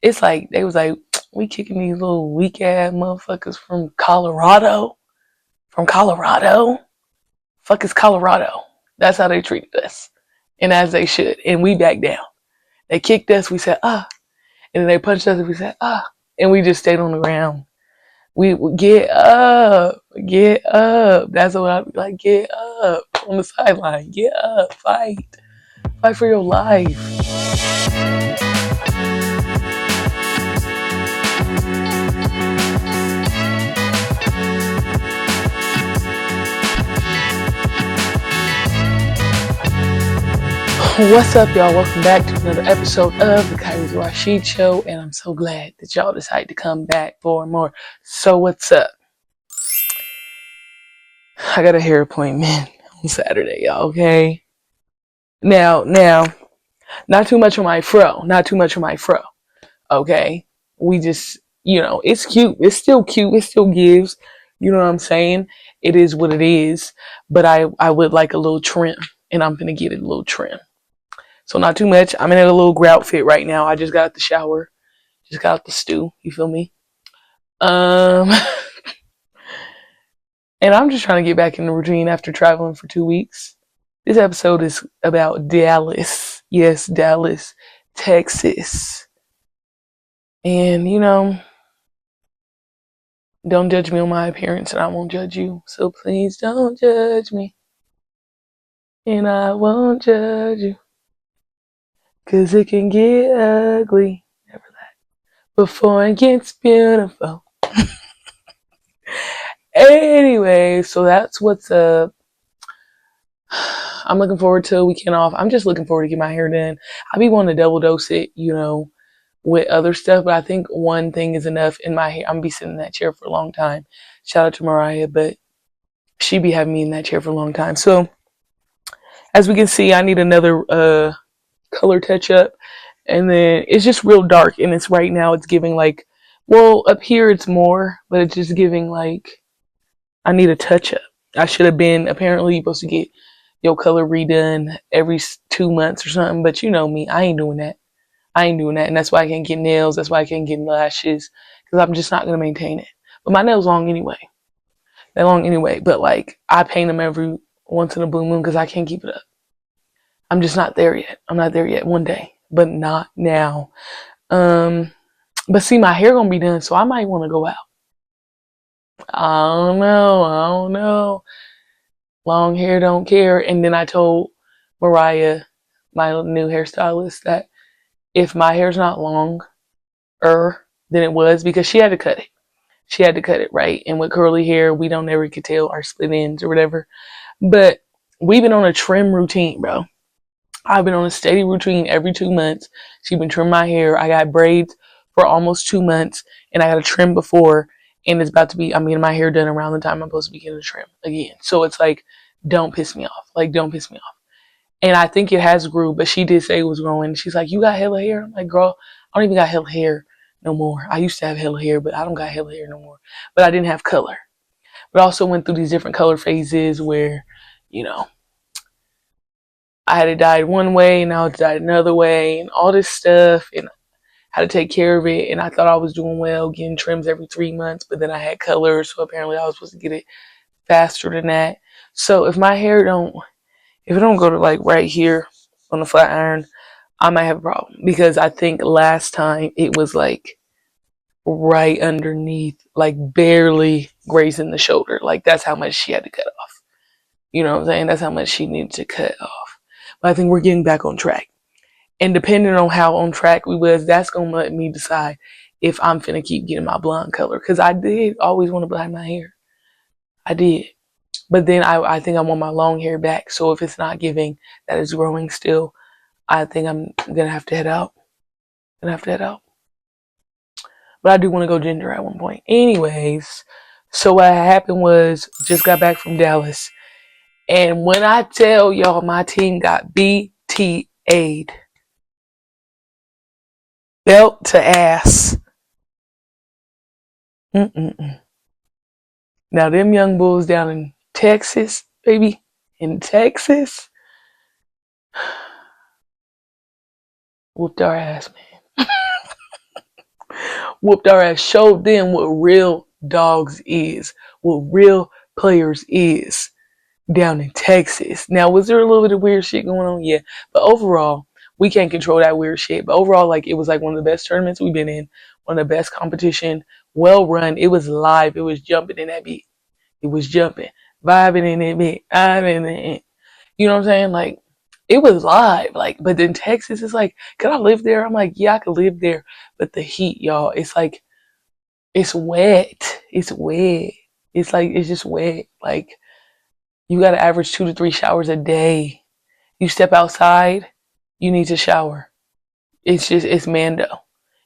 It's like they was like, we kicking these little weak ass motherfuckers from Colorado. From Colorado? Fuck is Colorado? That's how they treated us. And as they should. And we backed down. They kicked us, we said, ah. And then they punched us and we said, ah. And we just stayed on the ground. We get up, get up. That's what I be like, get up on the sideline. Get up, fight. Fight for your life. What's up, y'all? Welcome back to another episode of the Kyrie Rashid Show, and I'm so glad that y'all decided to come back for more. So what's up? I got a hair appointment on Saturday, y'all, okay? Now, not too much on my fro, okay? We just, it's cute. It's still cute. It still gives, you know what I'm saying? It is what it is, but I would like a little trim, and I'm gonna get it a little trim. So not too much. I'm in a little grout fit right now. I just got out the shower. Just got out the stew. You feel me? And I'm just trying to get back in the routine after traveling for 2 weeks. This episode is about Dallas. Yes, Dallas, Texas. And, don't judge me on my appearance and I won't judge you. So please don't judge me. And I won't judge you. 'Cause it can get ugly. Never that. Before it gets beautiful. Anyway, so that's what's up. I'm looking forward to a weekend off. I'm just looking forward to get my hair done. I be wanting to double dose it, with other stuff, but I think one thing is enough in my hair. I'm gonna be sitting in that chair for a long time. Shout out to Mariah, but she be having me in that chair for a long time. So as we can see, I need another color touch up, and then it's just real dark, and it's right now it's giving like, well, up here it's more, but it's just giving like I need a touch up. I should have been apparently supposed to get your color redone every 2 months or something, but you know me, I ain't doing that. And that's why I can't get nails. That's why I can't get lashes, because I'm just not gonna maintain it. But my nails long anyway. They're long anyway. But like I paint them every once in a blue moon because I can't keep it up. I'm just not there yet. I'm not there yet. One day, but not now. But see, my hair gonna be done, so I might want to go out. I don't know. Long hair don't care. And then I told Mariah, my new hairstylist, that if my hair's not longer than it was, because she had to cut it. She had to cut it, right? And with curly hair, we don't ever could tell our split ends or whatever. But we've been on a trim routine, bro. I've been on a steady routine every 2 months. She's been trimming my hair. I got braids for almost 2 months, and I got a trim before, and it's about to be, my hair done around the time I'm supposed to be getting a trim again. So it's like, don't piss me off. Like, don't piss me off. And I think it has grew, but she did say it was growing. She's like, you got hella hair? I'm like, girl, I don't even got hella hair no more. I used to have hella hair, but I don't got hella hair no more. But I didn't have color. But I also went through these different color phases where, I had it dyed one way and now it's dyed another way and all this stuff and how to take care of it. And I thought I was doing well, getting trims every 3 months, but then I had color, so apparently I was supposed to get it faster than that. So if it don't go to like right here on the flat iron, I might have a problem, because I think last time it was like right underneath, like barely grazing the shoulder. Like that's how much she had to cut off. You know what I'm saying? That's how much she needed to cut off. But I think we're getting back on track. And depending on how on track we was, that's going to let me decide if I'm finna keep getting my blonde color. Because I did always want to black my hair. I did. But then I think I want my long hair back. So if it's not giving, that is growing still, I think I'm going to have to head out. But I do want to go ginger at one point. Anyways, so what happened was, just got back from Dallas. And when I tell y'all my team got BTA'd. Belt to ass. Mm-mm-mm. Now them young bulls down in Texas, baby, in Texas, whooped our ass, man. Whooped our ass, showed them what real dogs is, what real players is down in Texas. Now, was there a little bit of weird shit going on? Yeah. But overall, we can't control that weird shit. But overall, like, it was like one of the best tournaments we've been in, one of the best competition, well run. It was live. It was jumping in that beat. It was jumping, vibing in that beat, vibing in it. You know what I'm saying? Like, it was live. Like, but then Texas is like, could I live there? I'm like, yeah, I could live there. But the heat, y'all, it's like, it's wet. It's wet. It's like, it's just wet. Like, you got to average 2 to 3 showers a day. You step outside, you need to shower. It's just, it's Mando.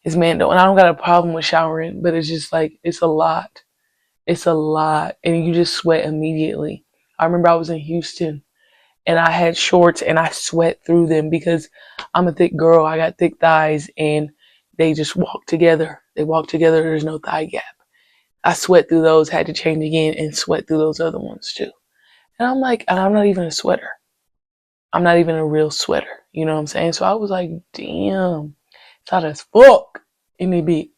It's Mando. And I don't got a problem with showering, but it's just like, it's a lot. It's a lot. And you just sweat immediately. I remember I was in Houston and I had shorts and I sweat through them because I'm a thick girl. I got thick thighs and they just walk together. They walk together. There's no thigh gap. I sweat through those, had to change again and sweat through those other ones too. And I'm like, and I'm not even a sweater. I'm not even a real sweater. You know what I'm saying? So I was like, damn, it's hot as fuck in the beat.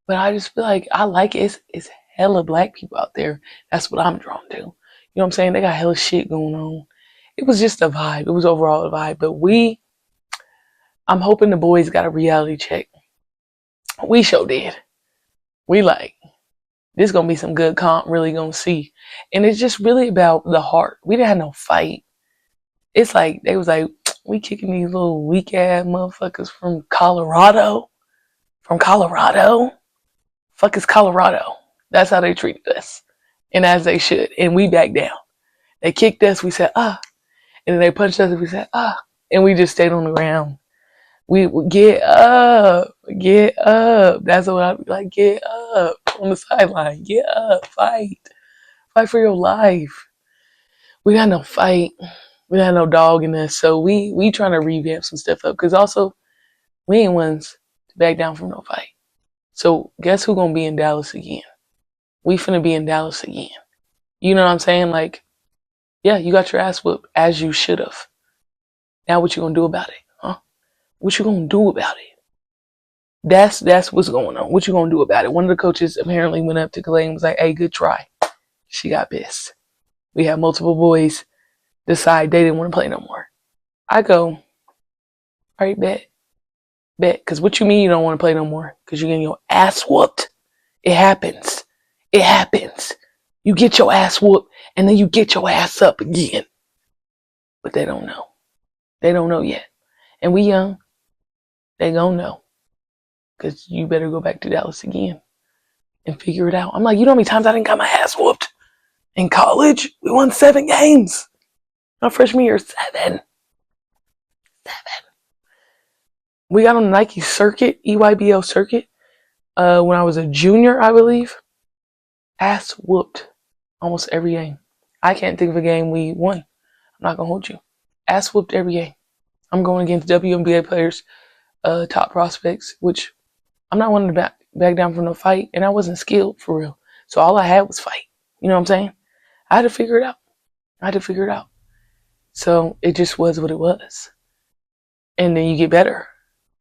But I just feel like I like it. It's hella black people out there. That's what I'm drawn to. You know what I'm saying? They got hella shit going on. It was just a vibe. It was overall a vibe. But I'm hoping the boys got a reality check. We sure did. We like, this gonna be some good comp, really gonna see. And it's just really about the heart. We didn't have no fight. It's like, they was like, we kicking these little weak ass motherfuckers from Colorado. From Colorado? Fuck is Colorado. That's how they treated us. And as they should. And we backed down. They kicked us, we said, ah. And then they punched us and we said, ah. And we just stayed on the ground. We would get up. Get up. That's what I'd be like, get up. On the sideline. Get up. Fight. Fight for your life. We got no fight. We got no dog in us. So we trying to revamp some stuff up. Because also, we ain't ones to back down from no fight. So guess who gonna be in Dallas again? We finna be in Dallas again. You know what I'm saying? Like, yeah, you got your ass whooped as you should have. Now what you gonna do about it? Huh? What you gonna do about it? That's what's going on. What you gonna do about it? One of the coaches apparently went up to Kalei and was like, hey, good try. She got pissed. We had multiple boys decide they didn't want to play no more. I go, all right, bet. Because what you mean you don't want to play no more? Because you're getting your ass whooped. It happens. It happens. You get your ass whooped and then you get your ass up again. But they don't know. They don't know yet. And we young. They gonna know. Because you better go back to Dallas again and figure it out. I'm like, you know how many times I didn't got my ass whooped? In college, we won 7 games. My freshman year, 7. We got on the Nike circuit, EYBL circuit, when I was a junior, I believe. Ass whooped almost every game. I can't think of a game we won. I'm not gonna hold you. Ass whooped every game. I'm going against WNBA players, top prospects, which I'm not wanting to back down from the fight, and I wasn't skilled for real. So all I had was fight. You know what I'm saying? I had to figure it out. So it just was what it was. And then you get better.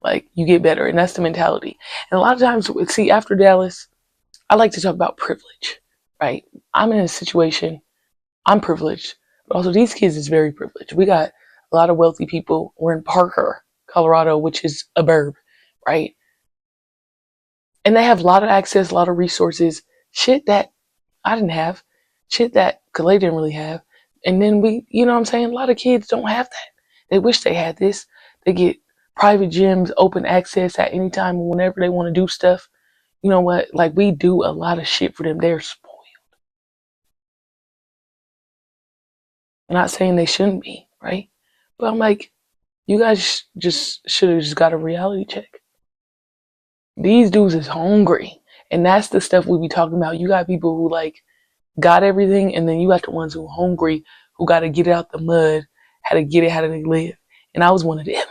Like, you get better, and that's the mentality. And a lot of times, see, after Dallas, I like to talk about privilege, right? I'm in a situation, I'm privileged, but also these kids is very privileged. We got a lot of wealthy people. We're in Parker, Colorado, which is a burb, right? And they have a lot of access, a lot of resources, shit that I didn't have, shit that Kalei didn't really have. And then you know what I'm saying? A lot of kids don't have that. They wish they had this. They get private gyms, open access at any time, whenever they want to do stuff. You know what? Like, we do a lot of shit for them. They're spoiled. I'm not saying they shouldn't be, right? But I'm like, you guys just should have just got a reality check. These dudes is hungry. And that's the stuff we be talking about. You got people who like got everything, and then you got the ones who are hungry, who got to get it out the mud, how to get it, how to live. And I was one of them.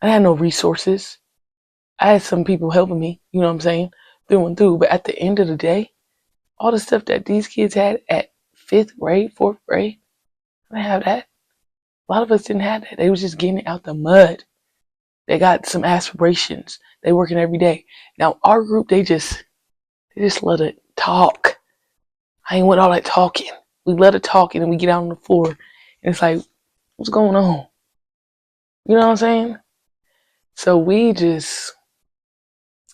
I had no resources. I had some people helping me, you know what I'm saying, through and through. But at the end of the day, all the stuff that these kids had at 5th grade, 4th grade, I didn't have that. A lot of us didn't have that. They was just getting it out the mud. They got some aspirations. They working every day. Now our group, they just let it talk. I ain't with all that talking. We let it talk and then we get out on the floor and it's like, what's going on? You know what I'm saying? So we just,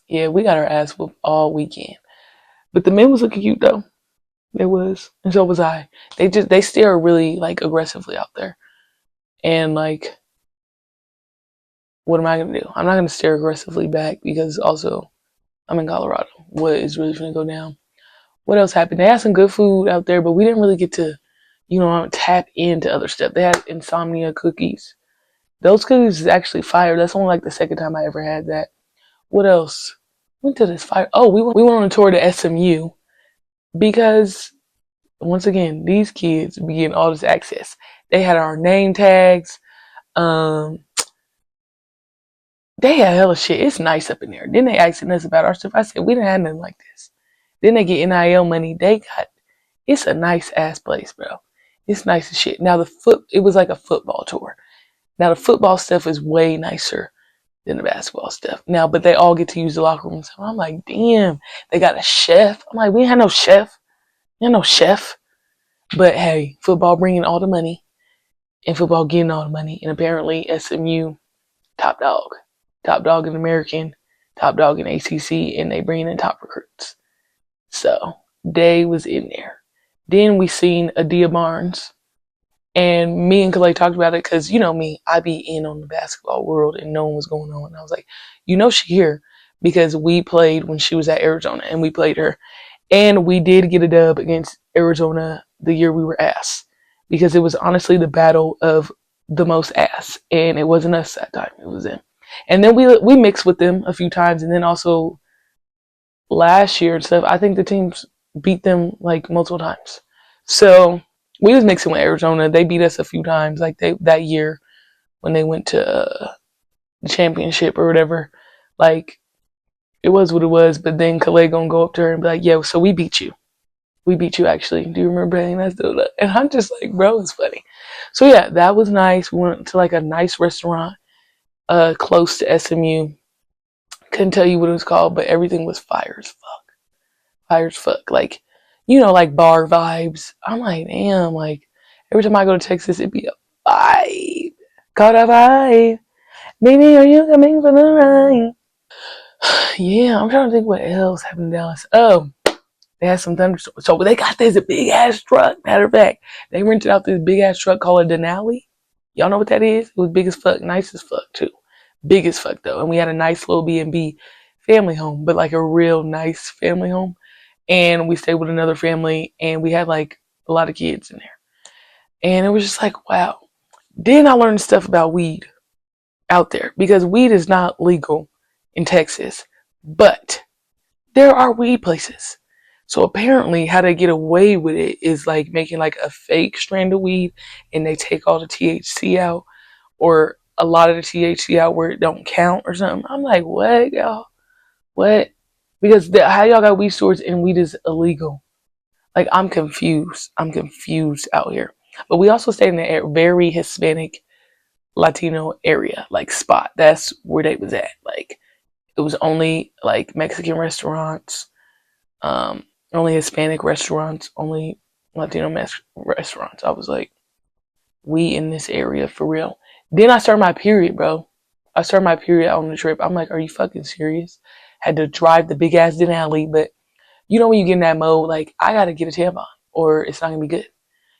yeah, we got our ass whooped all weekend. But the men was looking cute though. It was, and so was I. They stare really like aggressively out there, and like, what am I gonna do? I'm not gonna stare aggressively back because also I'm in Colorado. What is really gonna go down? What else happened? They had some good food out there, but we didn't really get to, tap into other stuff. They had insomnia cookies. Those cookies is actually fire. That's only like the second time I ever had that. What else? Went to this fire. Oh, we went on a tour to SMU because once again, these kids be getting all this access. They had our name tags. Um, they had hella shit. It's nice up in there. Then they asking us about our stuff. I said we didn't have nothing like this. Then they get NIL money. It's a nice ass place, bro. It's nice as shit. Now it was like a football tour. Now the football stuff is way nicer than the basketball stuff. Now, but they all get to use the locker room. So I'm like, damn, they got a chef. I'm like, we ain't had no chef. We ain't no chef. But hey, football bringing all the money and football getting all the money. And apparently SMU, top dog. Top dog in American, top dog in ACC, and they bring in top recruits. So they was in there. Then we seen Adia Barnes. And me and Kalei talked about it because, you know me, I be in on the basketball world and knowing what's going on. And I was like, she here because we played when she was at Arizona and we played her. And we did get a dub against Arizona the year we were ass because it was honestly the battle of the most ass. And it wasn't us that time, it was them. And then we mixed with them a few times. And then also last year and stuff, I think the teams beat them like multiple times. So we was mixing with Arizona. They beat us a few times, like that year when they went to the championship or whatever. Like it was what it was. But then Kalei gonna go up to her and be like, "Yo, so we beat you. We beat you actually. Do you remember anything that's doing that?" And I'm just like, "Bro, it's funny." So yeah, that was nice. We went to like a nice restaurant, close to SMU. Couldn't tell you what it was called, but everything was fire as fuck. Fire as fuck. Like, like bar vibes. I'm like, damn, like every time I go to Texas, it'd be a vibe. Caught a vibe. Baby, are you coming for the ride? Yeah, I'm trying to think what else happened in Dallas. Oh, they had some thunderstorms. So they got this big ass truck. Matter of fact, they rented out this big ass truck called a Denali. Y'all know what that is? It was big as fuck, nice as fuck too. Big as fuck though. And we had a nice little B&B family home, but like a real nice family home. And we stayed with another family and we had like a lot of kids in there. And it was just like, wow. Then I learned stuff about weed out there because weed is not legal in Texas, but there are weed places. So apparently how they get away with it is like making like a fake strand of weed and they take all the THC out or a lot of the THC out where it don't count or something. I'm like, what, y'all? What? Because how y'all got weed stores and weed is illegal? Like, I'm confused. I'm confused out here. But we also stayed in a very Hispanic Latino area, like spot. That's where they was at. Like, it was only like Mexican restaurants, only Hispanic restaurants, only Latino restaurants. I was like, we in this area for real. Then I started my period, bro. I started my period on the trip. I'm like, are you fucking serious? Had to drive the big ass Denali, but when you get in that mode, like, I gotta get a tampon or it's not gonna be good.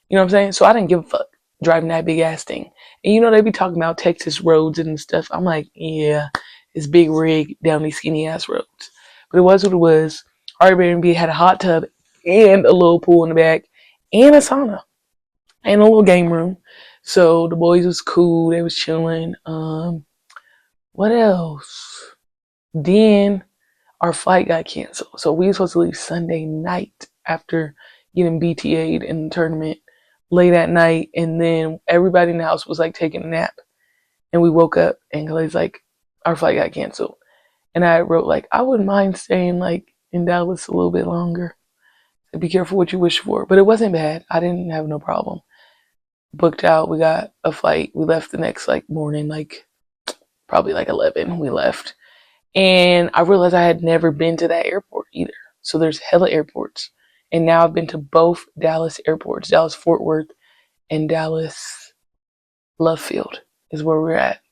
You know what I'm saying? So I didn't give a fuck driving that big ass thing. And they be talking about Texas roads and stuff. I'm like, yeah, it's big rig down these skinny ass roads. But it was what it was. Our Airbnb had a hot tub and a little pool in the back and a sauna and a little game room. So the boys was cool. They was chilling. What else? Then our flight got canceled. So we were supposed to leave Sunday night after getting BTA'd in the tournament late at night. And then everybody in the house was like taking a nap. And we woke up and Clay's like, our flight got canceled. And I wrote like, I wouldn't mind staying like in Dallas a little bit longer. So be careful what you wish for. But it wasn't bad. I didn't have no problem. Booked out. We got a flight. We left the next like morning, like probably like 11. We left. And I realized I had never been to that airport either. So there's hella airports. And now I've been to both Dallas airports, Dallas Fort Worth and Dallas Love Field is where we're at.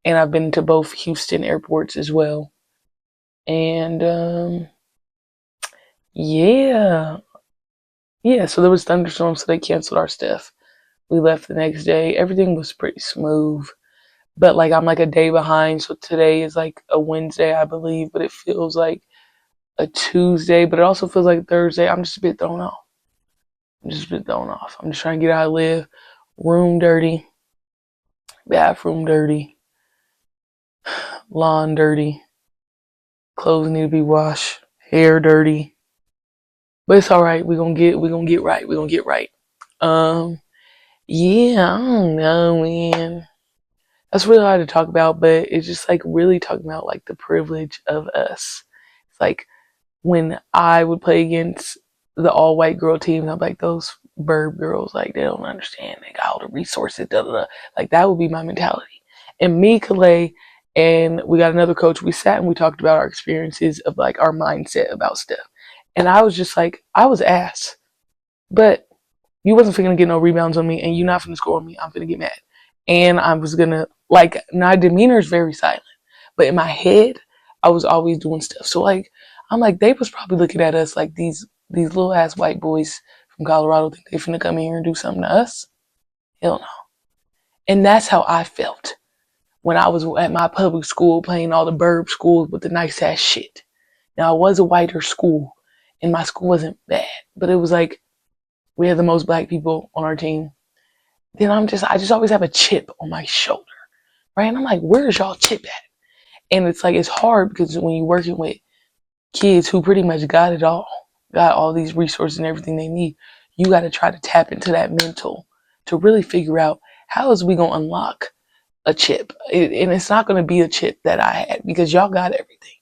And I've been to both Houston airports as well. And yeah. Yeah, so there was thunderstorms, so they canceled our stuff. We left the next day. Everything was pretty smooth. But like I'm like a day behind, so today is like a Wednesday, I believe, but it feels like a Tuesday, but it also feels like Thursday. I'm just a bit thrown off. I'm just trying to get how I live. Room dirty, bathroom dirty, lawn dirty, clothes need to be washed, hair dirty. But it's alright. We're gonna get right. We're gonna get right. Yeah, I don't know, man. That's really hard to talk about, but it's just like really talking about like the privilege of us. It's like when I would play against the all white girl team, I'm like, those burb girls, like they don't understand. They got all the resources, da da da. Like that would be my mentality. And me, Calais, and we got another coach, we sat and we talked about our experiences of like our mindset about stuff. And I was just like, I was ass. But you wasn't finna get no rebounds on me, and you not finna score on me. I'm finna get mad. And I was gonna, like, my demeanor is very silent. But in my head, I was always doing stuff. So, like, I'm like, they was probably looking at us like these little ass white boys from Colorado think they finna come in here and do something to us. Hell no. And that's how I felt when I was at my public school playing all the burb schools with the nice ass shit. Now, I was a whiter school, and my school wasn't bad. But it was like, we had the most black people on our team. Then I just always have a chip on my shoulder, right? And I'm like, where's y'all chip at? And it's like, it's hard because when you're working with kids who pretty much got it all, got all these resources and everything they need, you got to try to tap into that mental to really figure out how is we going to unlock a chip. And it's not going to be a chip that I had because y'all got everything.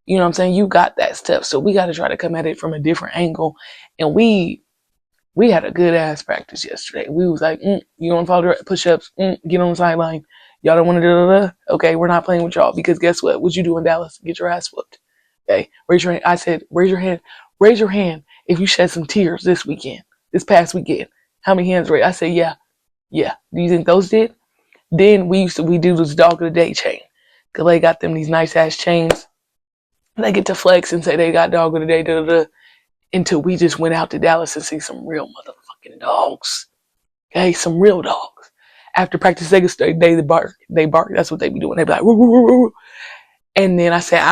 You know what I'm saying? You got that stuff. So we got to try to come at it from a different angle. And we had a good ass practice yesterday. We was like, you don't follow the push-ups, get on the sideline. Y'all don't want to do. Okay, we're not playing with y'all because guess what? What you do in Dallas? Get your ass whooped. Okay, raise your hand. I said, raise your hand. Raise your hand if you shed some tears this past weekend. How many hands raised? I said, yeah. Do you think those did? Then we do this dog of the day chain. Cause they got them these nice ass chains. They get to flex and say they got dog of the day, until we just went out to Dallas and see some real motherfucking dogs. Okay, some real dogs. After practice, they bark. They bark. That's what they be doing. They be like, woo, woo, woo, woo. And then I said,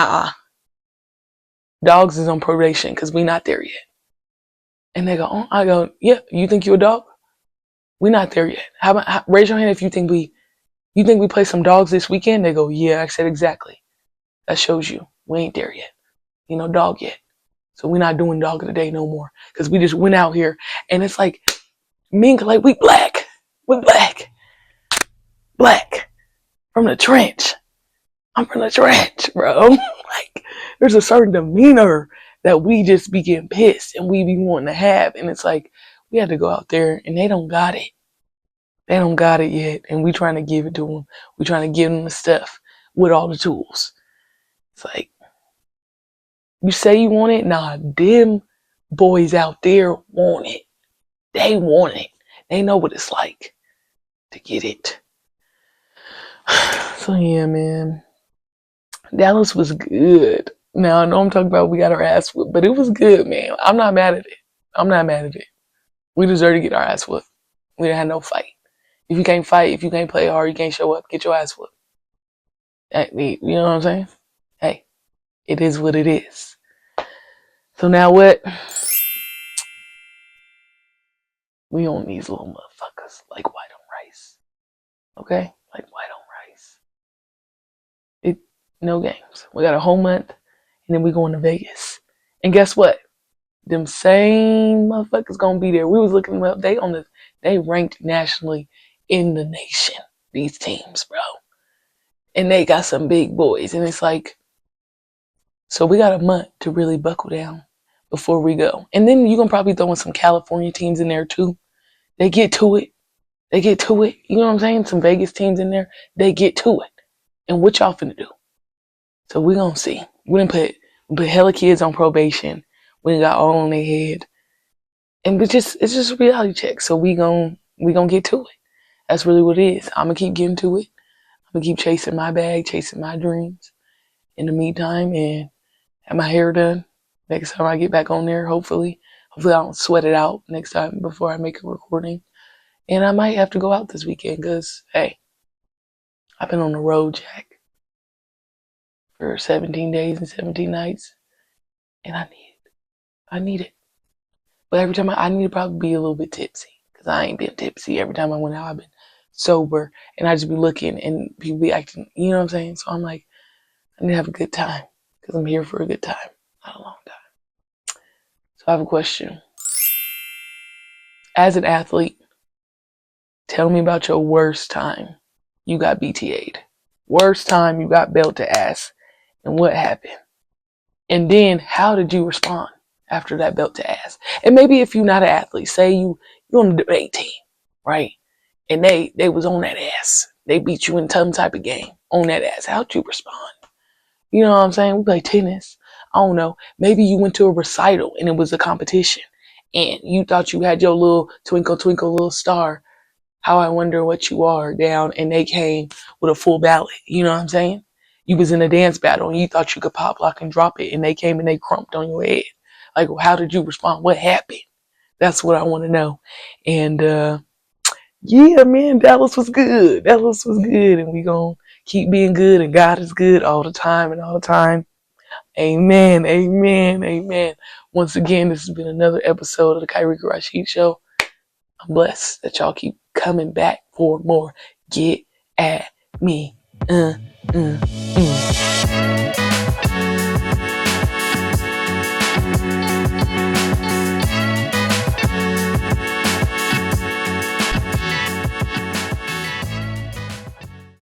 dogs is on probation because we not there yet. And they go, oh, I go, yeah, you think you a dog? We not there yet. Raise your hand if you think we play some dogs this weekend? They go, yeah. I said, exactly. That shows you we ain't there yet. Dog yet. So we're not doing dog of the day no more. Because we just went out here and it's like, me and Clay, we black. We black. Black. From the trench. I'm from the trench, bro. Like, there's a certain demeanor that we just be getting pissed and we be wanting to have. And it's like, we had to go out there and they don't got it. They don't got it yet. And we trying to give it to them. We trying to give them the stuff with all the tools. It's like, you say you want it? Nah, them boys out there want it. They want it. They know what it's like to get it. So yeah, man. Dallas was good. Now I know I'm talking about we got our ass whooped, but it was good, man. I'm not mad at it. We deserve to get our ass whooped. We didn't have no fight. If you can't fight, if you can't play hard, you can't show up, get your ass whooped. You know what I'm saying? Hey, it is what it is. So now what? We on these little motherfuckers like white on rice. Okay? Like white on rice. No games. We got a whole month and then we going to Vegas. And guess what? Them same motherfuckers gonna be there. We was looking them up. They ranked nationally in the nation. These teams, bro. And they got some big boys. And it's like, so we got a month to really buckle down before we go. And then you're gonna probably throw in some California teams in there too. They get to it. You know what I'm saying? Some Vegas teams in there. They get to it. And what y'all finna do? So we gonna see. We put hella kids on probation. We done got all on their head. And it's just a reality check. So we gonna get to it. That's really what it is. I'm gonna keep getting to it. I'm gonna keep chasing my bag, chasing my dreams in the meantime, and have my hair done next time I get back on there, hopefully. Hopefully I don't sweat it out next time before I make a recording. And I might have to go out this weekend because, hey, I've been on the road, Jack, for 17 days and 17 nights. And I need it. But every time I need to probably be a little bit tipsy because I ain't been tipsy. Every time I went out, I've been sober. And I just be looking and people be acting, you know what I'm saying? So I'm like, I need to have a good time because I'm here for a good time, not a long time. So I have a question. As an athlete, tell me about your worst time you got BTA'd. Worst time you got belt to ass and what happened. And then how did you respond after that belt to ass? And maybe if you're not an athlete, say you're on the debate team, right? And they was on that ass. They beat you in some type of game on that ass. How'd you respond? You know what I'm saying? We play tennis. I don't know. Maybe you went to a recital and it was a competition and you thought you had your little twinkle, twinkle, little star. How I wonder what you are down, and they came with a full ballot. You know what I'm saying? You was in a dance battle and you thought you could pop, lock, and drop it, and they came and they crumped on your head. Like, how did you respond? What happened? That's what I want to know. And yeah, man, Dallas was good. Dallas was good, and we gonna keep being good. And God is good all the time and all the time. Amen. Amen. Amen. Once again, this has been another episode of the Kyrie Rashid Show. I'm blessed that y'all keep coming back for more. Get at me.